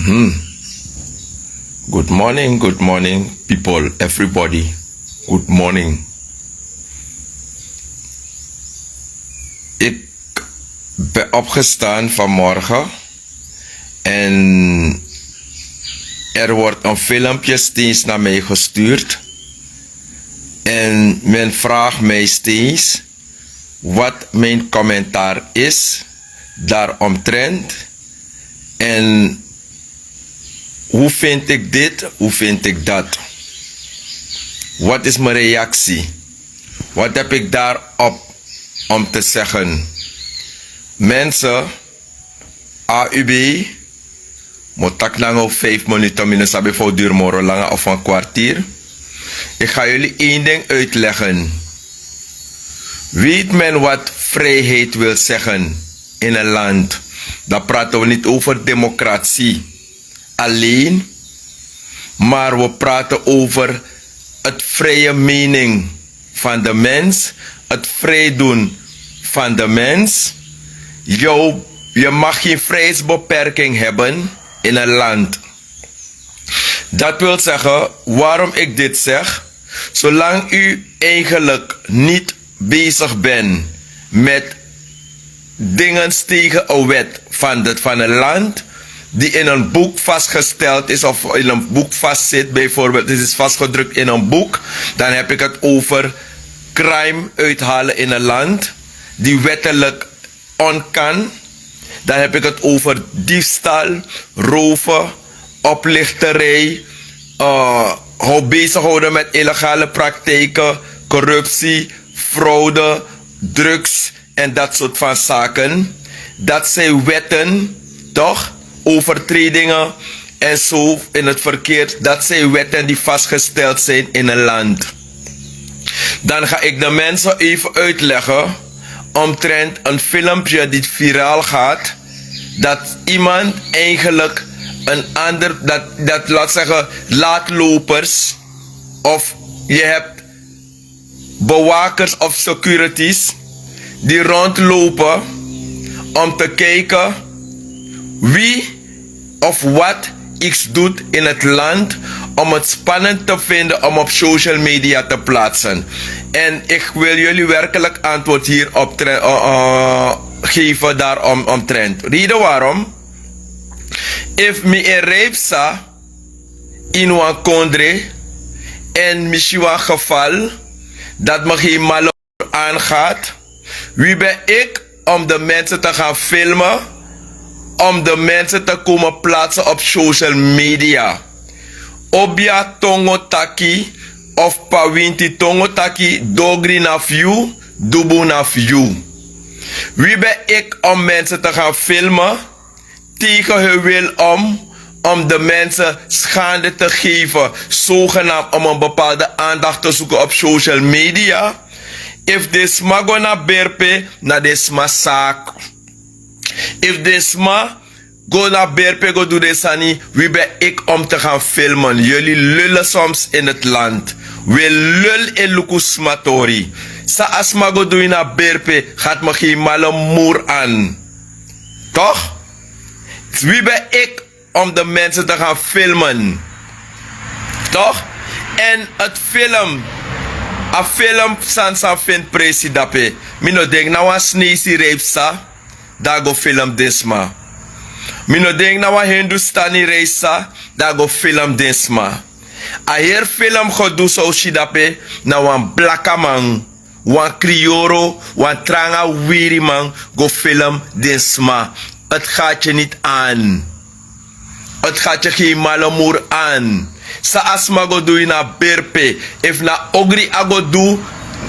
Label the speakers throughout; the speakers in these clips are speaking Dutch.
Speaker 1: Good morning, people, everybody. Good morning. Ik ben opgestaan vanmorgen en er wordt een filmpje steeds naar mij gestuurd. En men vraagt mij steeds wat mijn commentaar is daaromtrent. En hoe vind ik dit? Hoe vind ik dat? Wat is mijn reactie? Wat heb ik daarop om te zeggen? Mensen, AUB, moet ik lang 5 minuten minus hebben voor duur morgen langer of een kwartier. Ik ga jullie één ding uitleggen. Weet men wat vrijheid wil zeggen in een land? Dan praten we niet over democratie alleen, maar we praten over het vrije mening van de mens, het vrijdoen van de mens. Je mag geen vrijheidsbeperking hebben in een land. Dat wil zeggen, waarom ik dit zeg, zolang u eigenlijk niet bezig bent met dingen tegen een wet van een land die in een boek vastgesteld is of in een boek vastzit, bijvoorbeeld het is vastgedrukt in een boek, dan heb ik het over crime uithalen in een land die wettelijk kan. Dan heb ik het over diefstal, roven, oplichterij, bezighouden met illegale praktijken, corruptie, fraude, drugs en dat soort van zaken. Dat zijn wetten, toch? Overtredingen en zo in het verkeer. Dat zijn wetten die vastgesteld zijn in een land. Dan ga ik de mensen even uitleggen omtrent een filmpje die viraal gaat. Dat iemand eigenlijk een ander, dat laat zeggen laatlopers of je hebt bewakers of securities die rondlopen om te kijken wie of wat iets doet in het land om het spannend te vinden om op social media te plaatsen. En ik wil jullie werkelijk antwoord hierop geven daaromtrent. Reden waarom? If me een reepsa in een kondre en misschien een geval dat me geen mal aangaat, wie ben ik om de mensen te gaan filmen, om de mensen te komen plaatsen op social media? Obia tongo taki of pawinti tongo taki dogri na you, dubu na you. Wie ben ik om mensen te gaan filmen tegen hun wil om de mensen schade te geven, zogenaamd om een bepaalde aandacht te zoeken op social media? If this ma gonna berpe na this ma saak. If this ma gonna berpe go do this ani, wie ben ik om te gaan filmen? Jullie lullen soms in het land. We lul in lukusmatori. Sa asma go do na berpe, gaat me geen malle moer aan. Toch? Wie ben ik om de mensen te gaan filmen? Toch? En het film. A film sansa fin presidape. Mino denk na wa snezi reepsa. Da go film desma. Mino denk na wa Hindustani reisa. Da go film desma. A her film godu so shidape. Na wan blaka man. Wan krioro. Wan tranga wiri man. Go film desma. Het gaat je niet aan. Het gaat je geen malle moer aan. Sa asma go do na berpe. If na ogri ago do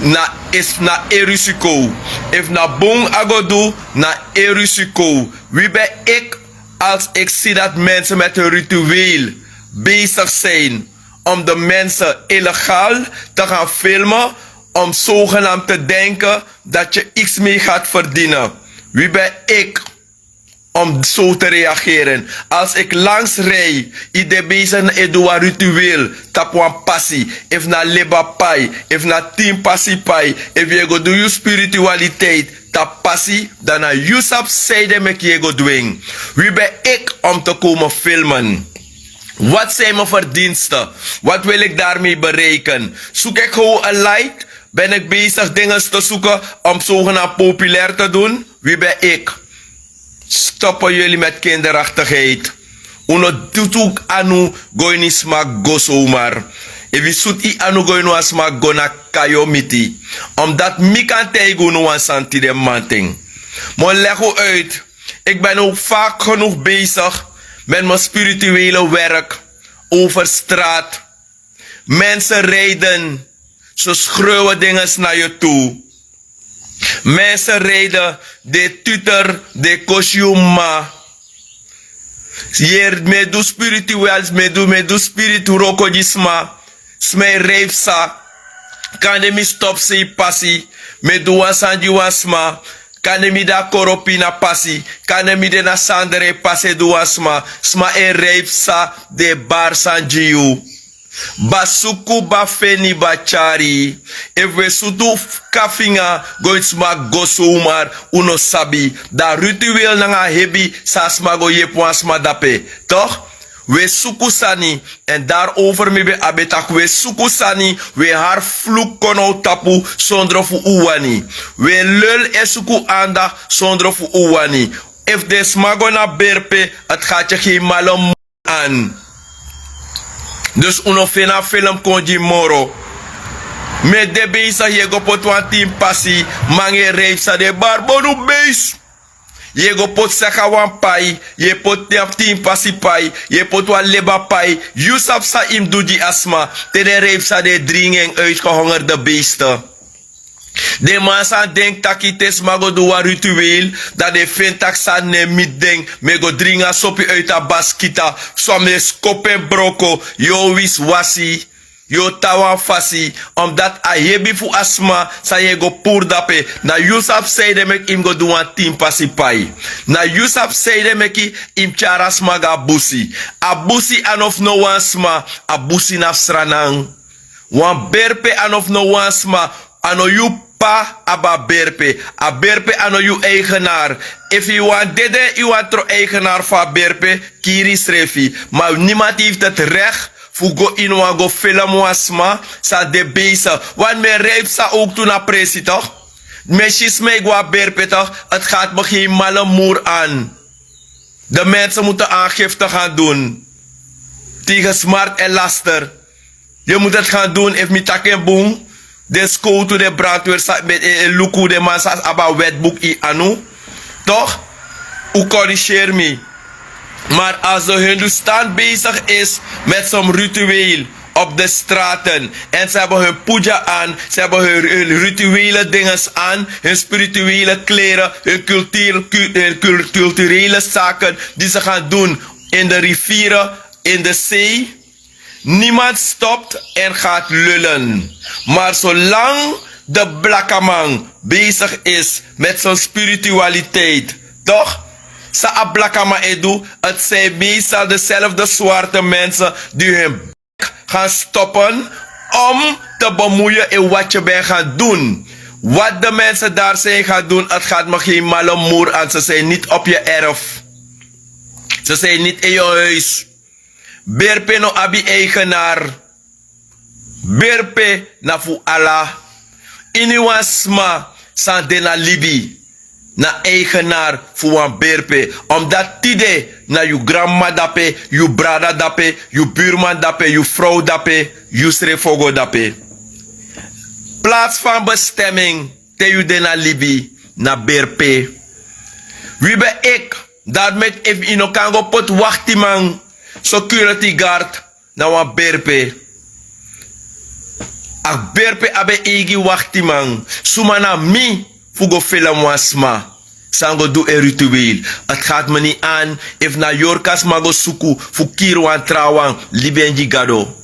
Speaker 1: na is na erusiko. If na bong ago do na erusiko. Wie ben ik als ik zie dat mensen met hun ritueel bezig zijn om de mensen illegaal te gaan filmen, om zogenaamd te denken dat je iets mee gaat verdienen? Wie ben ik om zo te reageren? Als ik langs rij, iedereen bezig na een ritueel, tap wan passie, if na leba pai, if na team passie pai, if je go do je spiritualiteit, ta passie, dan na Yusuf zeide me kiego dwing. Wie ben ik om te komen filmen? Wat zijn mijn verdiensten? Wat wil ik daarmee bereiken? Zoek ik gewoon een like? Ben ik bezig dingen te zoeken om zogenaamd populair te doen? Wie ben ik? Stoppen jullie met kinderachtigheid. Uno tutuk anu goini smak go zomaar. E vi sut I anu goino asmak go na kayomiti. Omdat mi kan tegen no an santi de manting. Maar leg u uit. Ik ben ook vaak genoeg bezig met mijn spirituele werk over straat. Mensen rijden, ze schreeuwen dingen naar je toe. Mensen rijden, de tutor, de koshuma. Hier, me do spiritueel, me do spiritu rokodisma. Smij reefsa. Kan de mi stop se passie. Me do wasanji wasma. Kan de mi da koropina passie. Kan de mi de na sandere passe do wasma. Sma e reefsa de bar sanjiu. Basuku bafeni bachari. If we sutu kafinga goitsma gosumar uno sabi. Da ritueel nanga hebi sa smago yepwansma dape. Toch? We sukusani en daarover me be abetak we sukusani we haar vloek kono tapu zonder fu uwani. We lul esuku anda zonder fu uwani. If de smago na berpe, het gaat je geen malem aan. Dus uno fena film konji moro. Me de beisa yego pot wan team passi. Mange reefsa de barbonu beis. Yego pot seka wan pai. Ye pot team passi pai. Ye pot wan leba pai. Yusuf sa im doedi asma. Te de reefsa de dringing uitgehongerde beesten. De massa denkt dat het is mago doa ritueel. Dat de vindt dat ze ne mit denk. Me go dringa sopi uit de baskita. Some skopen broko. Yo wis wasi. Yo tawa fasi. Omdat a hebi fu asma. Sa ye go pur dape. Na Yusuf zeide mek im go doa team pasi pai. Na Yusuf zeide mek im charas maga busi. A busi anof no wansma. A busi nafsranang. Wan berpe anof no wansma. Ano you pa aba berpe. A berpe ano you eigenaar. If you want dede, you want tro eigenaar van berpe, kiri srefi. Maar niemand heeft het recht voor go in wa go film wasma sa de beisa. Want me reep sa ook toen na presi toch? Mesjes me gwa berpe toch? Het gaat me geen malle moer aan. De mensen moeten aangifte gaan doen. Tegen smart en laster. Je moet het gaan doen if mi taken boom. De school to de brandweer met luku de man sas aba wetboek I anu. Toch? U corrigeer me. Maar als de Hindustan bezig is met zo'n ritueel op de straten. En ze hebben hun puja aan. Ze hebben hun rituele dingen aan. Hun spirituele kleren. Hun culturele zaken die ze gaan doen in de rivieren, in de zee. Niemand stopt en gaat lullen. Maar zolang de blakkaman bezig is met zijn spiritualiteit, toch? Sa blakkaman edu, het zijn meestal dezelfde zwarte mensen die hun bek gaan stoppen om te bemoeien in wat je bent gaan doen. Wat de mensen daar zijn gaan doen, het gaat me geen malle moer aan. Ze zijn niet op je erf. Ze zijn niet in je huis. Berpe no abi eigenaar. Berpe na fu Allah. Iniwansma san de na libi. Na eigenaar fu wan berpe. Omdat tide na you grandma dape, you brada dape, you buurman dape, you vrouw dape, you srefogo dape. Plaats van bestemming te you de na libi na berpe. Wie ben ik? Dat met if ino kango pot wachtimang. Security guard na wan berpe. Ak berpe abe egi wakti man. Sumana mi fugo film wasma. Sango do e ritueel. Het gaat me niet aan if na yorkas mago suku fukiro wan trawan libenji gado.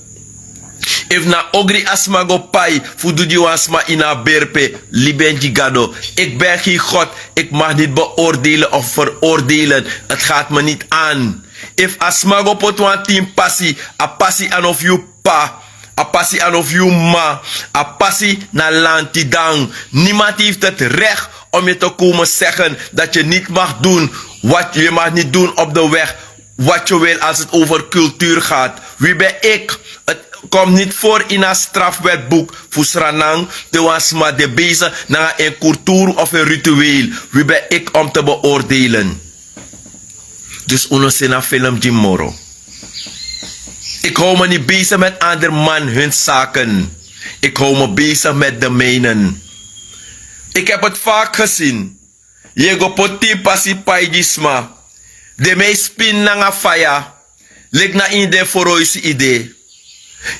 Speaker 1: If na ogri asmago pai fudu di wasma ina berpe libenji gado. Ik ben geen God. Ik mag niet beoordelen of veroordelen. Het gaat me niet aan. If asmago pot wan team passi, a passi an of you pa, a passi an of you ma, a passi na lantidang. Niemand heeft het recht om je te komen zeggen dat je niet mag doen je mag niet doen op de weg wat je wil als het over cultuur gaat. Wie ben ik? Het komt niet voor in een strafwetboek voor Sranang, de wasma de bezig naar een cultuur of een ritueel. Wie ben ik om te beoordelen? Dus uno sena film Jim Moro. Ik hou me niet bezig met ander man hun zaken. Ik hou me bezig met de mijnen. Ik heb het vaak gezien. Je go poti pasi paijisma. De mij spin na faya. Lek na in de foroisi idee.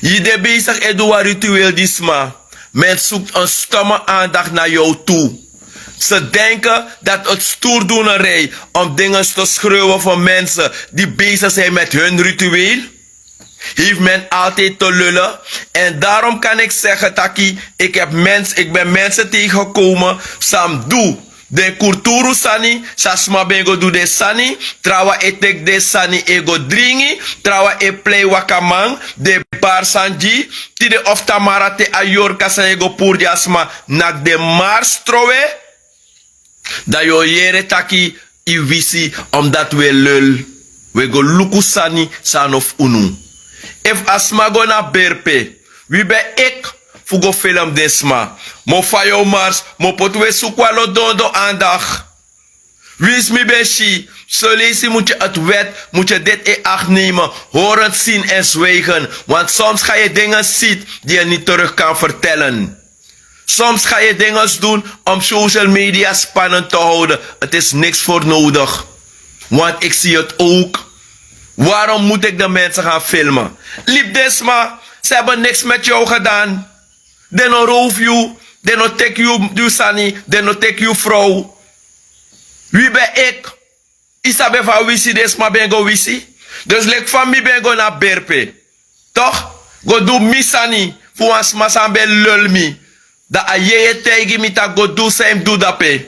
Speaker 1: Je de bezig edua ritueel disma. Men zoekt een stomme aandacht naar jou toe. Ze denken dat het stoerdoenerij om dingen te schreeuwen van mensen die bezig zijn met hun ritueel. Heeft men altijd te lullen. En daarom kan ik zeggen, Taki, ik ben mensen tegengekomen. Sam doe. De kulturu sani, sasma bengo do de sani, trawa etek de sani ego dringi, trawa e play wakamang, de bar sanji, ti de oftamara te ayor kasa ego purdi asma, nak de mars trowe. Da yo yere taki i visi, omdat we lul, we go luku sani san of unu. If asma go na berpe, wie be ik, fugo film desma. Mo fayo mars, mo potwe sukwa lo dondo aandacht. Wis mi beshi, zo lezen moet je het wet, moet je dit in acht nemen, horen, zien en zwijgen. Want soms ga je dingen zien die je niet terug kan vertellen. Soms ga je dingen doen om social media spannend te houden. Het is niks voor nodig. Want ik zie het ook. Waarom moet ik de mensen gaan filmen? Liep desma, ze hebben niks met jou gedaan. They no roof you. They no take you sani. They no take you vrouw. Wie ben ik? Isabe van wisi desma ben go wisi. Dus lek van mi ben go na berpe. Toch? Go do mi sani. Fu ans masan ben lul mi. Da a yeye tegi mi ta go do same do dape.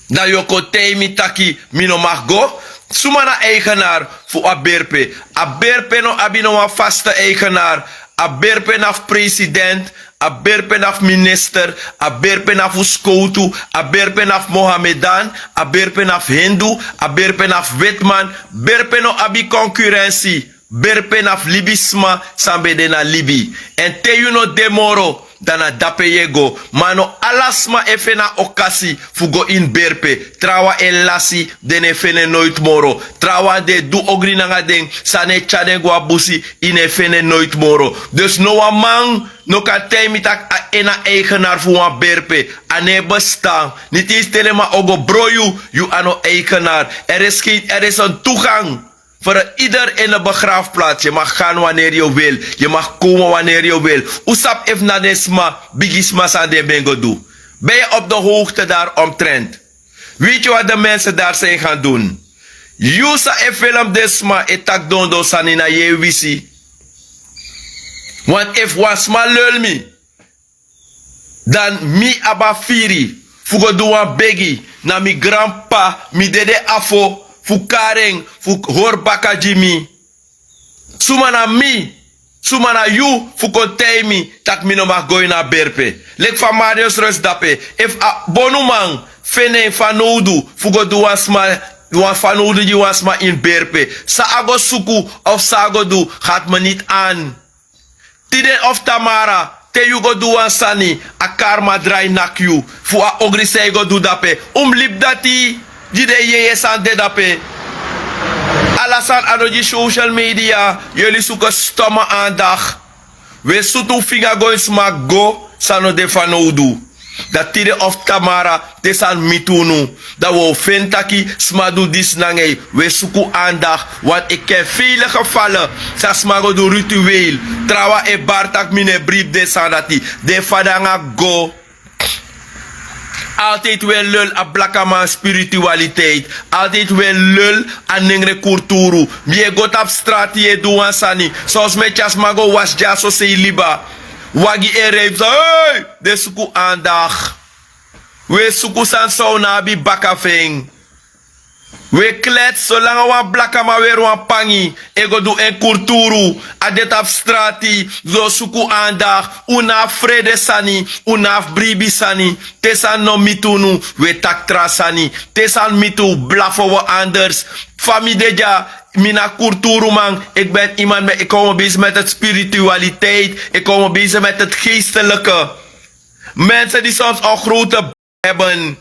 Speaker 1: Da yoko tei mi taki mi no mag go. Sumana eigenaar voor a berpe. A berpe no abino een vaste eigenaar. A berpe naf president. A berpe naf minister. A berpe naf uskoutu. A berpe naf Mohammedan. A berpe naf Hindu. A berpe naf witman. Berpe no abi concurrentie. Berpe naf libisma. Sambede na libi. En te you no demoro. Dana dape yego. Mano alasma efena okasi fugo in berpe. Trawa elasi dene fene nooit moro. Trawa de du ogri nanga ding. Sane chade gwa busi ine fene nooit moro. Dus no a man no kan teimitak a ena eigenaar voor een berpe. Ane bestaan. Niet eens telema ogo bro you ano eigenaar. Er is een toegang. Voor ieder in een begraafplaats. Je mag gaan wanneer je wil. Je mag komen wanneer je wil. Usap if na desma, bigisma sa de bengo do. Ben je op de hoogte daar omtrent? Weet je wat de mensen daar zijn gaan doen? Yusa e film desma etak dondo sanina ye wisi. Want if wasma lul mi, dan mi abafiri. Fugo doan begi. Na mi grandpa, mi dede afo. Fu kareng, fu horbaka jimi. Sumana mi, sumana you, fu kontei mi, tak mi no mag gooi na berpe. Lek van Marius rust dape. If a bonumang, fene fanoudu, fu go do wasma, fanoudu die wasma in berpe. Sa ago suku of sago do, gaat me niet aan. Tiden of tamara, te you go do sani, a karma dry nak you. Fu a ogri say go do dape. Lip dati. Jide ye san de dape. Alasan anoji social media. Jullie zoeken stomme aandacht. We zoeken vinger gooi smak go. Sano de fanoudu. Dat tide of tamara. Te san mitunu. Dat we fentaki smadu dis nangay. We zoeken aandacht. Want ik ken vele gevallen. Sa smago do ritueel. Trawa e bartak mine brief de sandati. De fadanga go. Altijd wel lul a blakaman spiritualiteit. Altijd wel lul a nengre kulturu. Mie got op straat je doan sani. Sos me chas mago was jaso se liba. Wagi e reep hey! De suku aandag. We suku san so na bi bakafeng. We klet zolang we blakka maar weer wan pangi. Ego do en kulturu. Adet op strati. Zo suku aandag. Una vrede sani. Una bribi sani. Tesan no mitunu. We taktra sani. Tesan mitu blafo we anders. Familie mina kulturu man. Ik ben iemand met. Ik kom bezig met het spiritualiteit. Ik kom bezig met het geestelijke. Mensen die soms een grote hebben.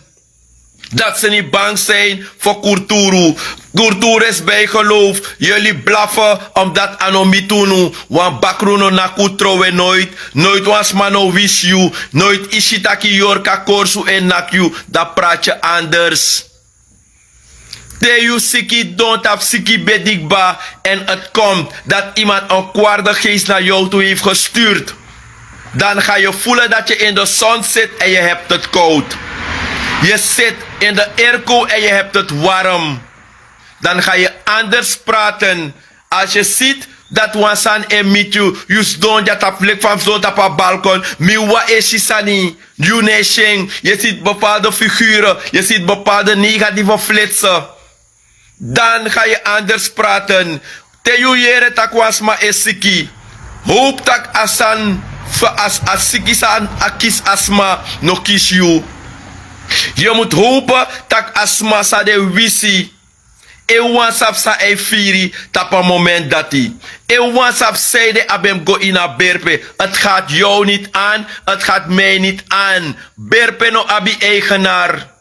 Speaker 1: Dat ze niet bang zijn voor cultuur. Cultuur is bijgeloof. Jullie blaffen omdat anomitunu. Want bakruno na kutrowe nooit. Nooit was mano wish you. Nooit ishitaki yorka korsu en nakyu. Dat praat je anders. Te you siki don't have siki bedigba. En het komt dat iemand een kwaade geest naar jou toe heeft gestuurd. Dan ga je voelen dat je in de zon zit en je hebt het koud. Je zit in de airco en je hebt het warm. Dan ga je anders praten. Als je ziet dat wansan en meet you, you don't get a plek van zo'n op een balkon. Miwa eshisani, you nation. Je ziet bepaalde figuren, je ziet bepaalde negatieve flitsen. Dan ga je anders praten. Te you yere tak wasma esiki. Hoop tak asan, as siki san akis asma no kiss you. Je moet hopen dat asma sa de wisi. E wansap sa e firi tap een moment dat hij. E wansap zeide abem go in a berpe. Het gaat jou niet aan, het gaat mij niet aan. Berpe no abi eigenaar.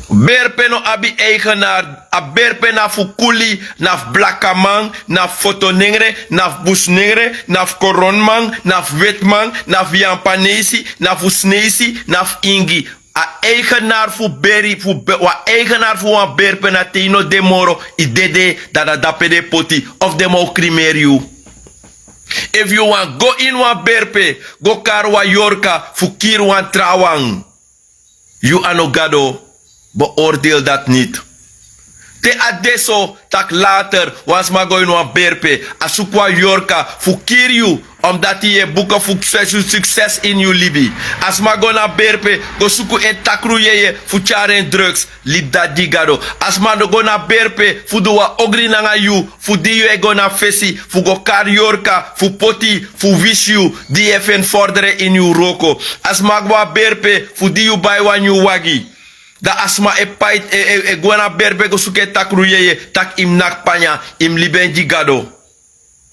Speaker 1: Berpe no abi eigenaar. A berpe na fukuli, na blakamang, na fotoningre, na busningre, na koronmang, na witmang, na viampanesi, na fusnesi, na ingi. A eigenaar voor beri, wa eigenaar voor een berpe na tino demoro, idede dat dapede poti, of demo krimer you. If you want go in one berpe, go kar wa yorka, fukir wan trawang. You anogado, beoordeel dat niet. Te adesso, tak later, was ma go in wan berpe, asukwa yorka, fukir you. Omdat je boeken voor succes in je libi. Als ma go na berpe, go suku en takruye voor charen drugs, lip dat digado. Als ma go na berpe, voor doa ogri nanga you, voor die je go na fesi, voor go karyorka, voor poti, voor wish you, die even vorderen in je roko. Als ma go berpe, voor die je bij wan you wagi. Da asma e pait e go na berpe go suke takruye, tak im nak panya, im liben digado.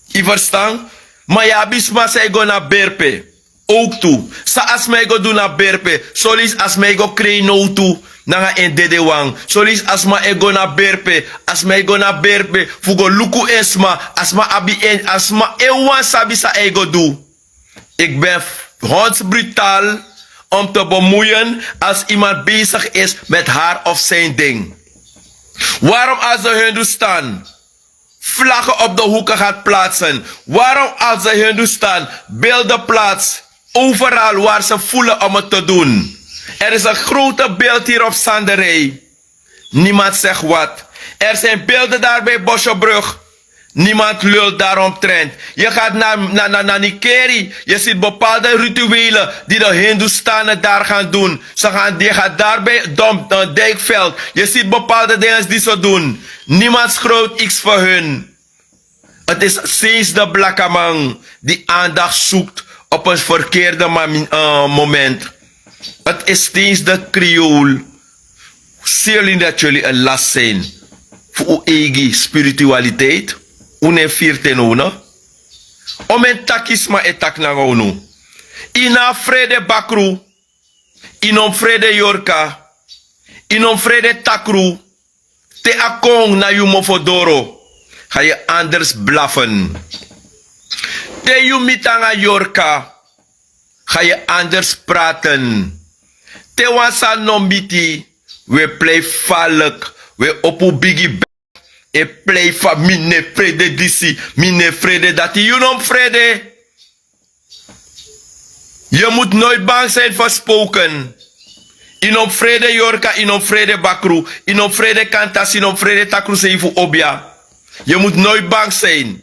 Speaker 1: Je verstaan? Maar ja, bisma say go na berpe. Ook toe. Sa as mij go do na berpe. Solis as mij go kree no toe. Nanga en dede wang. Solis as ma e go na berpe. As mij go na berpe. Fugo luku esma. Asma abi en. Asma e wan sabi sa e go do. Ik ben hondsbrutaal om te bemoeien als iemand bezig is met haar of zijn ding. Waarom als de Hindustan vlaggen op de hoeken gaat plaatsen? Waarom als de Hindustan beelden plaatst overal waar ze voelen om het te doen? Er is een grote beeld hier op Sanderij. Niemand zegt wat. Er zijn beelden daar bij Bosjebrug. Niemand lult daaromtrent. Je gaat naar Nikeri. Je ziet bepaalde rituelen die de Hindustanen daar gaan doen. Je gaat daar bij Dijkveld. Je ziet bepaalde dingen die ze doen. Niemand schroot iets voor hun. Het is sinds de Blakkamang die aandacht zoekt op een verkeerde moment. Het is sinds de Creool. Zie dat jullie een last zijn voor uw eigen spiritualiteit. Une firte no. Omen takisma etak na onu. Ina frede bakru. Inom frede yorka. Inom frede takru. Te akong na yumofodoro. Ga je anders blaffen. Te yumitanga yorka. Ga je anders praten. Te wansa nombiti. We play valk. We opu bigi. E play fa mine frede disi, mine frede dati. You know frede. Je moet nooit bang zijn voor spoken. Inom frede yorka, inom frede bakru, inom frede kantas, inom frede takru seifu obia. Je moet nooit bang zijn.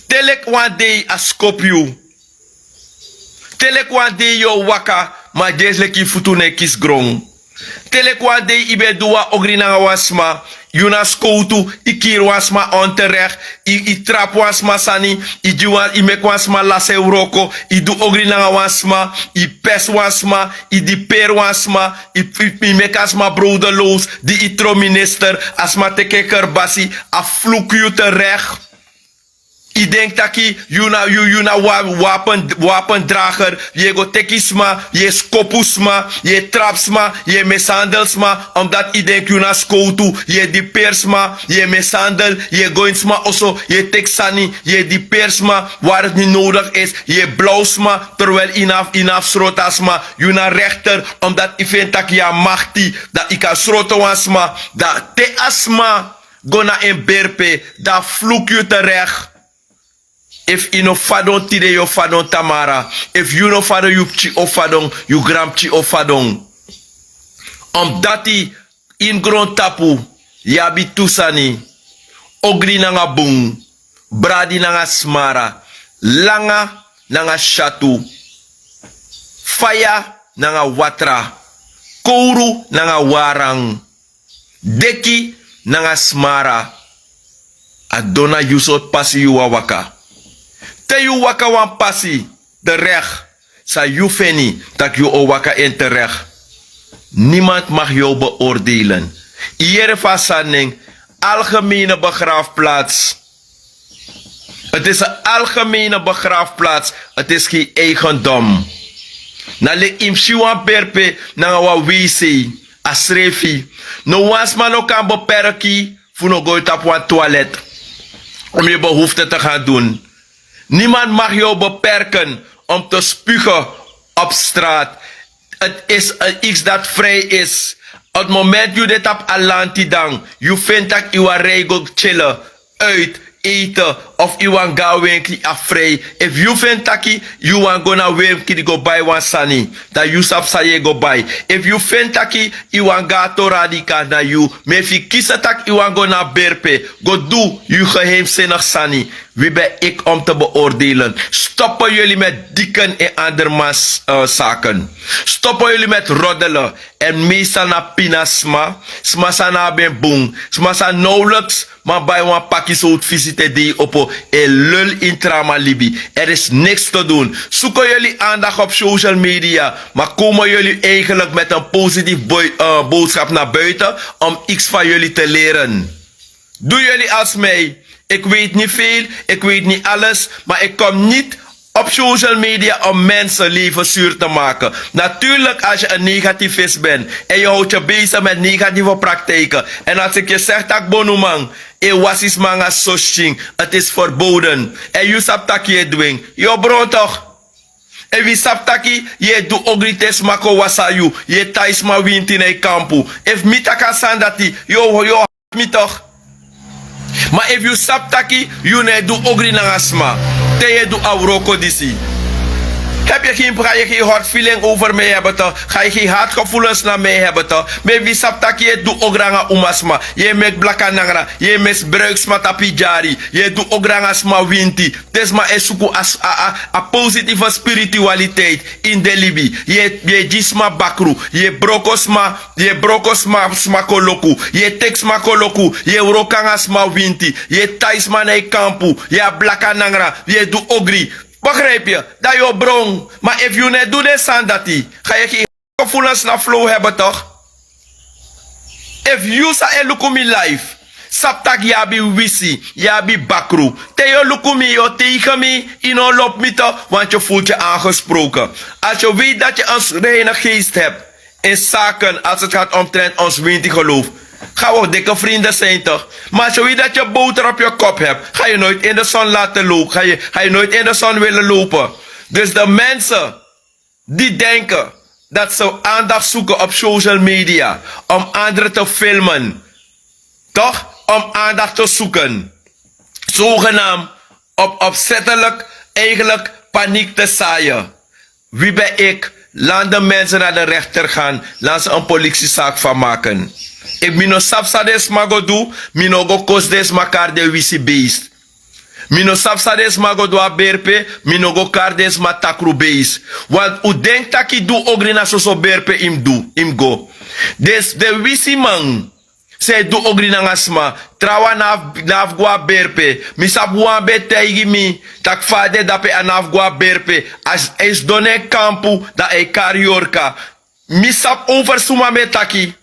Speaker 1: Telek one day a scope you. Telek one day yo waka, ma jesle ki futune kis grong. Telekwa de ibe dua ogri na wasma. Yuna skoutu, i kir wasma onterecht, i trap wasma sani, i mek wasma las euroko, i du ogri na wasma, i pes wasma, i di per wasma, i mek asma brodeloos, di itro minister, asma teke kerbasi, a vloek je terecht. Ik denk dat je wapendrager, je go tekisma, je skopusma, je trapsma, je mishandelsma, omdat ik denk je na skoutu, je die persma, je mishandel, je goinsma oso, je teksani, je die persma, waar het niet nodig is, je blauwsma, terwijl inaf srotasma, je na rechter, omdat ik vind dat je machti, dat ik kan srotoasma, dat te asma, go na een berpe, dat vloek je terecht. If you no fadon tide yo fadon tamara. If you no fadon you chi of fadon, you gram chi of fadon. Omdat die in grond tapu, yabi tusani, ogri nanga bung, bradi nanga smara, langa nanga shatu, faya nanga watra, kouru nanga warang, deki nanga smara, adona yusot pasi yuwa waka. Te yu waka wan pasi, de recht, sa yu feni, tak yu o waka in terecht. Niemand mag jou beoordelen. Iere vasaning, algemene begraafplaats. Het is een algemene begraafplaats, het is geen eigendom. Na le imshiwan perpe, na wa wc, asrefi. No wansman no kan beperken, voor no go op een toilet. Om je behoefte te gaan doen. Niemand mag jou beperken om te spugen op straat. Het is iets dat vrij is. Op het moment je dit op Alantidang, je vindt dat je een regel chillen, uit, eten, of je want gaan winkelen vrij. If you vindt dat je want go naar winkelen go buy one sani, dat je sap saye go buy. If you vindt dat je want gaan to radika naar you, maar if je kiest dat je want go naar berpe, go do je geheimzinnig sani. Wie ben ik om te beoordelen? Stoppen jullie met dikken en andermans zaken. Stoppen jullie met roddelen. En meestal na pinasma. Smasa na ben boom. Smasa nauwelijks. Maar bij een pakje zo visite die op een lul in trama libi. Er is niks te doen. Zoeken jullie aandacht op social media. Maar komen jullie eigenlijk met een positief boodschap naar buiten. Om iets van jullie te leren. Doe jullie als mij. Ik weet niet veel, ik weet niet alles, maar ik kom niet op social media om mensen leven zuur te maken. Natuurlijk als je een negativist bent en je houdt je bezig met negatieve praktijken. En als ik je zeg dat bonumang, was is manga soshing, het is verboden. En je sapt dat je dwing, je bron toch? En wie sapt dat je doet ogrites mako wasayu, je thais ma wint in een kampu. If mitaka sandati, yo mi toch? Maar if you sap taki, you ne do ogri na asma. Te je do auroko disi. Heb je geen hard feeling over mij hebben toch? Ga je geen hartgevoelens naar mij hebben toch? Maar wie sap taki, je doet ogranga umasma. Je mek blakanangra. Je misbruikt matapijari. Je doet ogranga sma winti. Desma esuku a positieve spiritualiteit in de Libi. Je jisma bakru. Je brokosma smakoloku. Je teksmakoloku. Je rokanga sma winti. Je taisma ne kampu. Je blakanangra. Je doet ogri. Begrijp je? Dat je bron. Maar if you net doet sandati, ga je geen gevoelens naar flow hebben toch? If you sa elukumi life, saptak yabi wisi, yabi bakru. Te je lukumi yo tegen me, ino lop me toch, want je voelt je aangesproken. Als je weet dat je een reine geest hebt, in zaken als het gaat omtrent ons winti geloof. Gaan we dikke vrienden zijn toch? Maar als je weet dat je boter op je kop hebt, ga je nooit in de zon laten lopen. Ga je nooit in de zon willen lopen. Dus de mensen die denken dat ze aandacht zoeken op social media om anderen te filmen. Toch? Om aandacht te zoeken. Zogenaamd op opzettelijk eigenlijk paniek te zaaien. Wie ben ik? Laat de mensen naar de rechter gaan. Laat ze een politiezaak van maken. Ik mino sapsa des mago do, mino go kos des makar de wisi beest. Mino sapsa des mago do a berpe, mino go kar des matakru beest. Want u denkt dat ik doe ogri na so berpe im go. Des de wisi man. Zij doe ook die asma. Trawa na gua berpe. Misap wan be teigi mi. Tak fade dape anaf gua berpe. As es done kampu da e kariorka. Misap over suma me taki.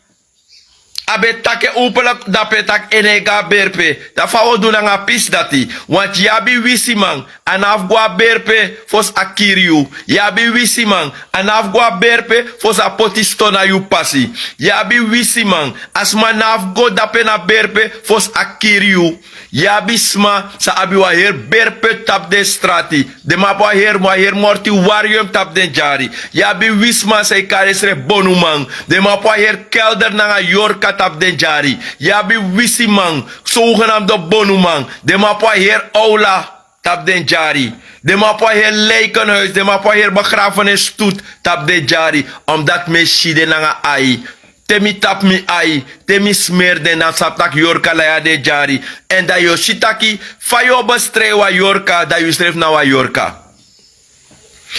Speaker 1: Abe take openlijk dape tak enega berpe. Da fawo doen nga pis dati. Want yabi wisi man. Anaf gua berpe fos akiriu. Yabi wisi man. Anaf gua berpe fos a potistona yu pasi. Yabi wisi man. Asma naf go dape na berpe fos akiriu. Yabi sma sa abi wa her berpe tap de strati. De map wa her morti warium tap den jari. Yabi wisma say karesre bonumang. De map wa her kelder na yorka tap den jari. Yabi wisimang. Zogenaamde bonumang. De map wa her aula tap den jari. De map wa her lijkenhuis. De map wa her begrafenisstoet tap den jari. Omdat me shide na ai. Temi tap mi ai, temi smeer de na saptak yorka la ya de jari. En da yo shitaki, fayo bestre wa yorka, da you stref na wa yorka.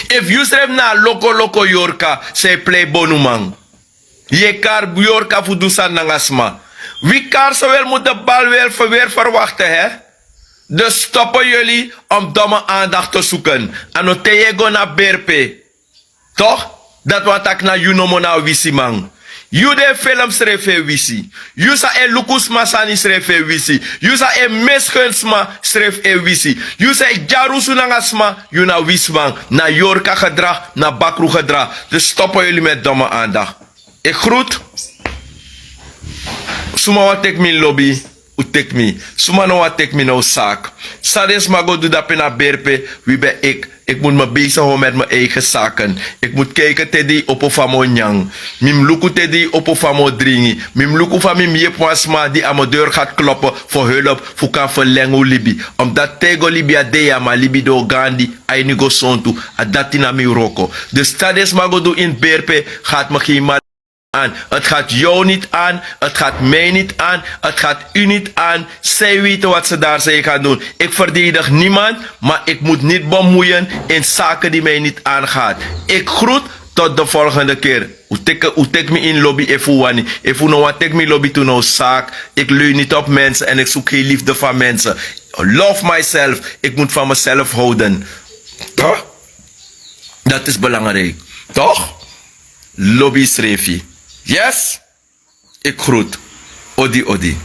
Speaker 1: If you stref na loko yorka, se play bonumang. Je kar yorka fudusan nangasma. Wie kar zo wel moet de bal weer verwachten, hè? Dus stoppen jullie om domme aandacht te zoeken. Anotego na berpe. Toch? Dat wat ik na junomo na wisimang. You de film schreef wisi. You sa e lukus masani schreef wisi. You sa e mesgensma schreef wisi. You sa e jarusu nangasma. You na wisman. Na yorka gedrag. Na bakru gedrag. Dus stoppen jullie met domme aandacht. Ik groet. Suma wat tek mi lobby. U tek mi. Suma no wat tek mi no zaak. Sades mago do dat na berpe. Wie ben ik? Ik moet me bezighouden met mijn eigen zaken. Ik moet kijken tedi op of amo nyang. Mim luku tedi op of amo dringi. Mim luku van mim jepwasma die aan mijn deur gaat kloppen voor hulp voor kan verlengen libi. Omdat tego libia dea ma libi do gandi ainigo sontu. Adatina mi roko. Dus stades mago do in berpe gaat me geen mal aan. Het gaat jou niet aan, het gaat mij niet aan, het gaat u niet aan. Zij weten wat ze daar zijn gaan doen. Ik verdedig niemand, maar ik moet niet bemoeien in zaken die mij niet aangaan. Ik groet tot de volgende keer. U tek me in lobby if u wani. If u no want take me lobby to no zaak. Ik leun niet op mensen en ik zoek geen liefde van mensen. Love myself. Ik moet van mezelf houden. Toch? Dat is belangrijk. Toch? Lobby schreef je. Yes? Ik groet. Odi odi.